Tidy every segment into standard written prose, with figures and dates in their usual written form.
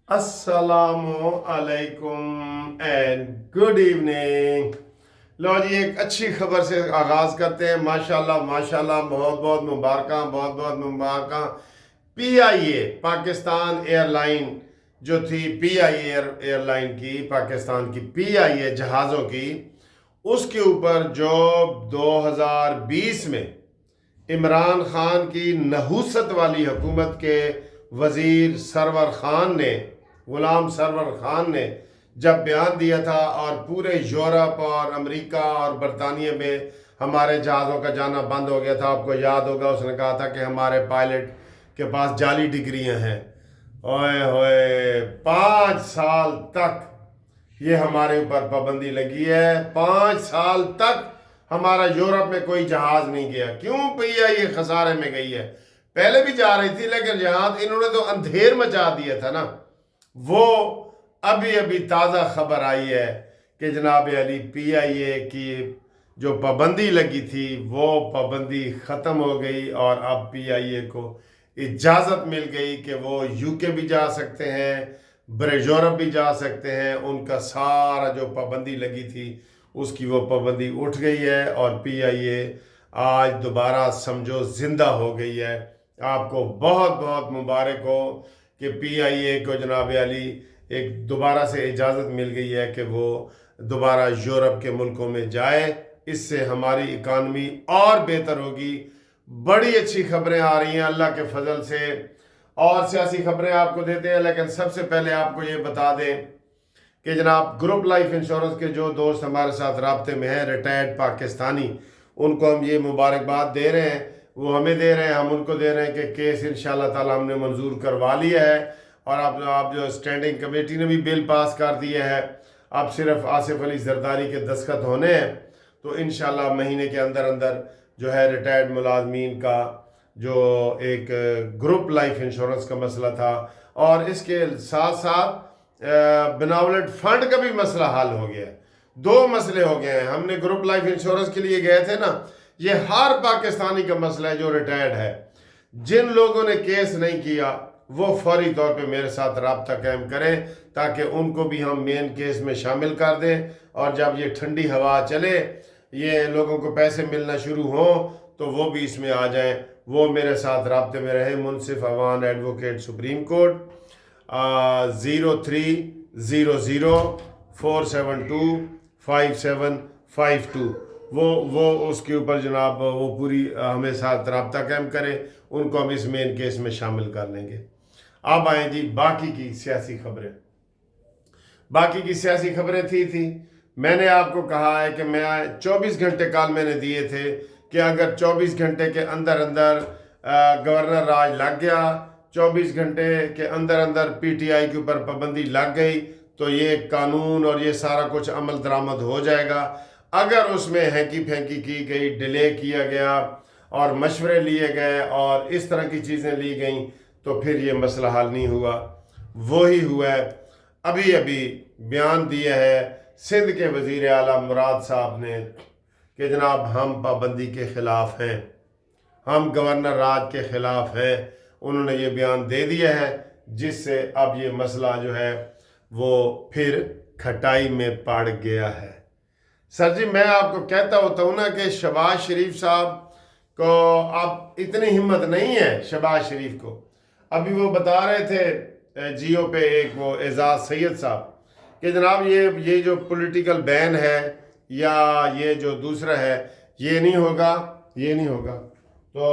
अस्सलामु अलैकुम and good evening. लो जी, एक अच्छी खबर से आगाज़ करते हैं। माशाल्लाह माशाल्लाह, बहुत बहुत मुबारक। पीआईए पाकिस्तान एयरलाइन जो थी, पीआईए एयरलाइन की, पाकिस्तान की पीआईए जहाज़ों की, उसके ऊपर जो 2020 में इमरान खान की नहूसत वाली हुकूमत के वज़ीर सरवर खान ने, गुलाम सरवर खान ने जब बयान दिया था और पूरे यूरोप और अमेरिका और बरतानिया में हमारे जहाज़ों का जाना बंद हो गया था। आपको याद होगा, उसने कहा था कि हमारे पायलट के पास जाली डिग्रियां हैं। ओए होए, 5 साल तक ये हमारे ऊपर पाबंदी लगी है। 5 साल तक हमारा यूरोप में कोई जहाज नहीं गया। क्यों भैया? ये खसारे में गई है। पहले भी जा रही थी, लेकिन जहाज इन्होंने तो अंधेर मचा दिया था ना। वो अभी अभी ताज़ा खबर आई है कि जनाब अली पीआईए की जो पाबंदी लगी थी वो पाबंदी ख़त्म हो गई और अब पीआईए को इजाज़त मिल गई कि वो यूके भी जा सकते हैं, यूरोप भी जा सकते हैं। उनका सारा जो पाबंदी लगी थी उसकी वो पाबंदी उठ गई है और पीआईए आज दोबारा समझो ज़िंदा हो गई है। आपको बहुत बहुत मुबारक हो कि पीआईए को जनाब अली एक दोबारा से इजाज़त मिल गई है कि वो दोबारा यूरोप के मुल्कों में जाए। इससे हमारी इकानमी और बेहतर होगी। बड़ी अच्छी खबरें आ रही हैं अल्लाह के फजल से, और सियासी खबरें आपको देते हैं। लेकिन सबसे पहले आपको ये बता दें कि जनाब ग्रुप लाइफ इंश्योरेंस के जो दोस्त हमारे साथ राब्ते में हैं, रिटायर्ड पाकिस्तानी, उनको हम ये मुबारकबाद दे रहे हैं। वो हमें दे रहे हैं, हम उनको दे रहे हैं कि केस इंशाल्लाह ताला हमने मंजूर करवा लिया है और आप जो स्टैंडिंग कमेटी ने भी बिल पास कर दिया है। अब सिर्फ आसिफ अली जरदारी के दस्तखत होने हैं, तो इंशाल्लाह महीने के अंदर अंदर जो है रिटायर्ड मुलाजमीन का जो एक ग्रुप लाइफ इंश्योरेंस का मसला था और इसके साथ साथ बेनावलेट फंड का भी मसला हल हो गया। 2 मसले हो गए हैं। हमने ग्रुप लाइफ इंश्योरेंस के लिए गए थे ना, ये हर पाकिस्तानी का मसला है जो रिटायर्ड है। जिन लोगों ने केस नहीं किया वो फौरी तौर पे मेरे साथ राब्ता कायम करें ताकि उनको भी हम मेन केस में शामिल कर दें। और जब ये ठंडी हवा चले, ये लोगों को पैसे मिलना शुरू हों, तो वो भी इसमें आ जाएं। वो मेरे साथ राब्ते में रहे। मुनसिफ अवान एडवोकेट सुप्रीम कोर्ट 0304725752। वो उसके ऊपर जनाब वो पूरी हमें साथ राब्ता कायम करें, उनको हम इस मेन केस में शामिल कर लेंगे। अब आए जी बाकी की सियासी खबरें। बाकी की सियासी खबरें थी मैंने आपको कहा है कि मैं 24 घंटे काल मैंने दिए थे कि अगर 24 घंटे के अंदर अंदर गवर्नर राज लग गया, 24 घंटे के अंदर अंदर पीटीआई के ऊपर पाबंदी लग गई, तो ये कानून और ये सारा कुछ अमल दरामद हो जाएगा। अगर उसमें हैंकी फेंकी की गई, डिले किया गया और मशवरे लिए गए और इस तरह की चीज़ें ली गई, तो फिर ये मसला हल नहीं हुआ। वो ही हुआ है। अभी अभी बयान दिया है सिंध के वज़ीर आला मुराद साहब ने कि जनाब हम पाबंदी के ख़िलाफ़ हैं, हम गवर्नर राज के ख़िलाफ़ हैं। उन्होंने ये बयान दे दिया है, जिससे अब ये मसला जो है वो फिर खटाई में पड़ गया है। सर जी, मैं आपको कहता होता हूँ ना कि शहबाज शरीफ साहब को अब इतनी हिम्मत नहीं है। शहबाज शरीफ को अभी वो बता रहे थे जियो पे एक वो एजाज सैयद साहब कि जनाब ये जो पॉलिटिकल बैन है या ये जो दूसरा है, ये नहीं होगा, ये नहीं होगा। तो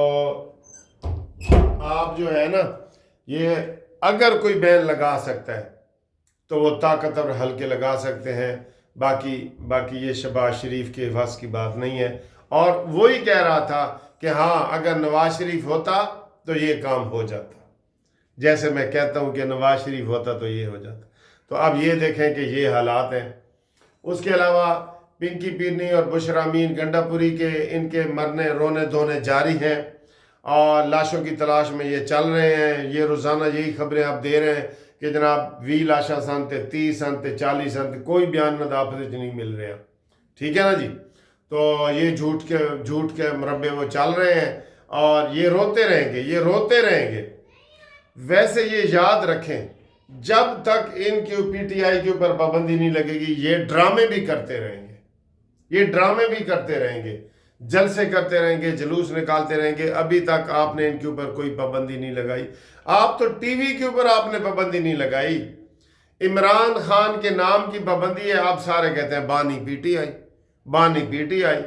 आप जो है ना, ये अगर कोई बैन लगा सकता है तो वो ताकत और हल्के लगा सकते हैं। बाकी ये शहबाज शरीफ के वस की बात नहीं है। और वो ही कह रहा था कि हाँ, अगर नवाज शरीफ होता तो ये काम हो जाता, जैसे मैं कहता हूँ कि नवाज शरीफ होता तो ये हो जाता। तो अब ये देखें कि ये हालात हैं। उसके अलावा पिंकी पीरनी और बुशरा अमीन गंडापुरी के इनके मरने रोने धोने जारी हैं और लाशों की तलाश में ये चल रहे हैं। ये रोज़ाना यही खबरें आप दे रहे हैं कि जनाब 20 लाशा सन, 30 सन, 40 सन, कोई बयान नदाफत नहीं मिल रहे हैं। ठीक है ना जी। तो ये झूठ के मुरब्बे वो चल रहे हैं और ये रोते रहेंगे, ये रोते रहेंगे। वैसे ये याद रखें जब तक इनके PTI के ऊपर पाबंदी नहीं लगेगी ये ड्रामे भी करते रहेंगे, ये ड्रामे भी करते रहेंगे, जलसे करते रहेंगे, जुलूस निकालते रहेंगे। अभी तक आपने इनके ऊपर कोई पाबंदी नहीं लगाई। आप तो टीवी के ऊपर आपने पाबंदी नहीं लगाई। इमरान खान के नाम की पाबंदी है, आप सारे कहते हैं बानी PTI, बानी PTI।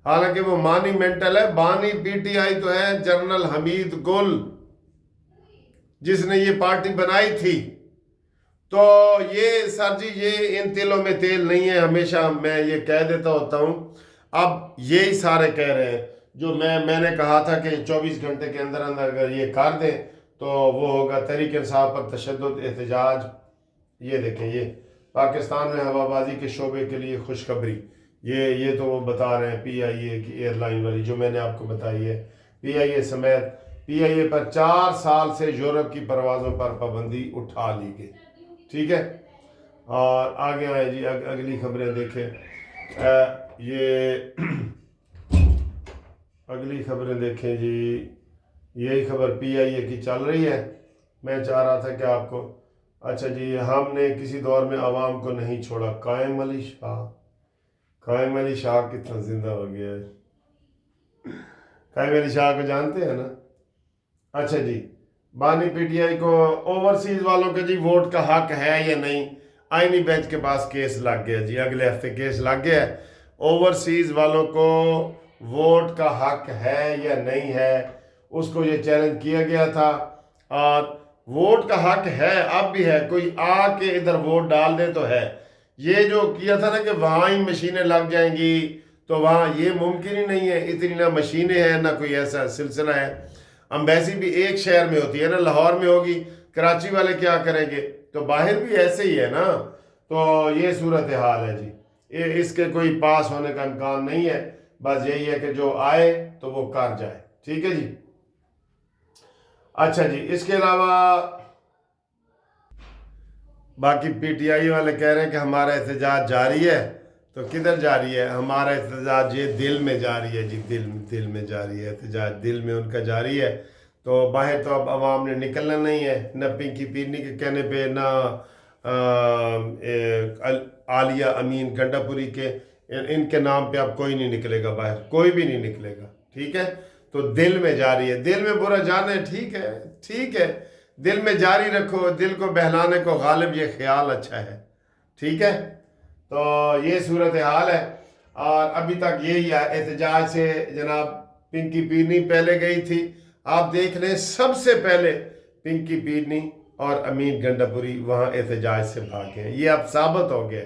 हालांकि वो मानी मेंटल है, बानी PTI तो है जनरल हमीद गुल जिसने ये पार्टी बनाई थी। तो ये सर जी ये इन तिलों में तेल नहीं है, हमेशा मैं ये कह देता होता हूँ। अब यही सारे कह रहे हैं जो मैंने कहा था कि 24 घंटे के अंदर अंदर अगर ये कर दें तो वो होगा तहरीक इंसाफ पर तशद्दुद एहतजाज। ये देखें, ये पाकिस्तान में हवाबाजी के शोबे के लिए खुशखबरी, ये तो वो बता रहे हैं PIA की एयरलाइन वाली जो मैंने आपको बताई है। PIA समेत PIA पर 4 साल से यूरोप की परवाज़ों पर पाबंदी उठा ली गई। ठीक है, और आगे आए जी, अगली खबरें देखें। ये अगली खबरें देखें जी, यही खबर PIA की चल रही है। मैं चाह रहा था कि आपको, अच्छा जी, हमने किसी दौर में आवाम को नहीं छोड़ा, कायम अली शाह। कायम अली शाह कितना जिंदा हो गया है। कायम अली शाह को जानते हैं ना। अच्छा जी, बानी PTI को ओवरसीज वालों के जी वोट का हक है या नहीं, आईनी बेंच के पास केस लग गया जी, अगले हफ्ते केस लग गया है। ओवरसीज वालों को वोट का हक है या नहीं है, उसको ये चैलेंज किया गया था। और वोट का हक है, अब भी है, कोई आके इधर वोट डाल दे तो है। ये जो किया था ना कि वहाँ ही मशीनें लग जाएंगी, तो वहाँ ये मुमकिन ही नहीं है, इतनी ना मशीनें हैं ना कोई ऐसा सिलसिला है। अम्बेसी भी एक शहर में होती है ना, लाहौर में होगी, कराची वाले क्या करेंगे, तो बाहर भी ऐसे ही है ना। तो ये सूरत हाल है जी, ये इसके कोई पास होने का इम्कान नहीं है। बस यही है कि जो आए तो वो कर जाए। ठीक है जी। अच्छा जी, इसके अलावा बाकी PTI वाले कह रहे हैं कि हमारा एहतजाज जारी है। तो किधर जारी है हमारा एहतजाज? ये दिल में जारी है जी, दिल में जारी है एहतजाज, दिल में उनका जारी है। तो बाहर तो अब आवाम ने निकलना नहीं है, न पिंकी पीरनी के कहने पे, न आलिया अमीन गंडापुरी के, इनके नाम पे अब कोई नहीं निकलेगा बाहर, कोई भी नहीं निकलेगा। ठीक है, तो दिल में जारी है, दिल में बुरा जाने, ठीक है, ठीक है, दिल में जारी रखो, दिल को बहलाने को गालिब ये ख्याल अच्छा है। ठीक है, तो ये सूरत हाल है। और अभी तक यही है एहतजाज से। जनाब पिंकी पीरनी पहले गई थी, आप देख लें, सबसे पहले पिंकी पीरनी और अमीन गंडापुरी वहाँ एहतजाज से भागे हैं। ये अब साबित हो गया,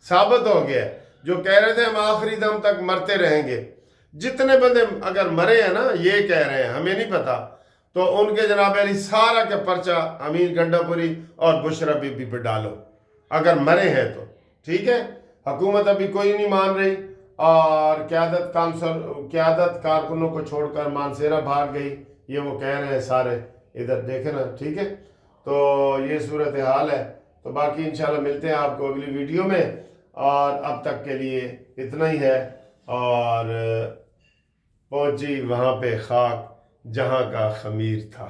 साबित हो गया। जो कह रहे थे हम आखिरी दम तक मरते रहेंगे, जितने बंदे अगर मरे हैं ना, ये कह रहे हैं, हमें नहीं पता, तो उनके जनाब अली सारा का पर्चा अमीन गंडापुरी और बुशरा बीबी पे डालो अगर मरे हैं तो। ठीक है, हुकूमत अभी कोई नहीं मान रही, और क्यादत कारकुनों को छोड़कर मानसेरा भाग गई, ये वो कह रहे हैं सारे, इधर देखे ना। ठीक है, तो ये सूरत हाल है। तो बाकी इंशाल्लाह मिलते हैं आपको अगली वीडियो में, और अब तक के लिए इतना ही है। और पहुंची वहाँ पे खाक जहाँ का खमीर था।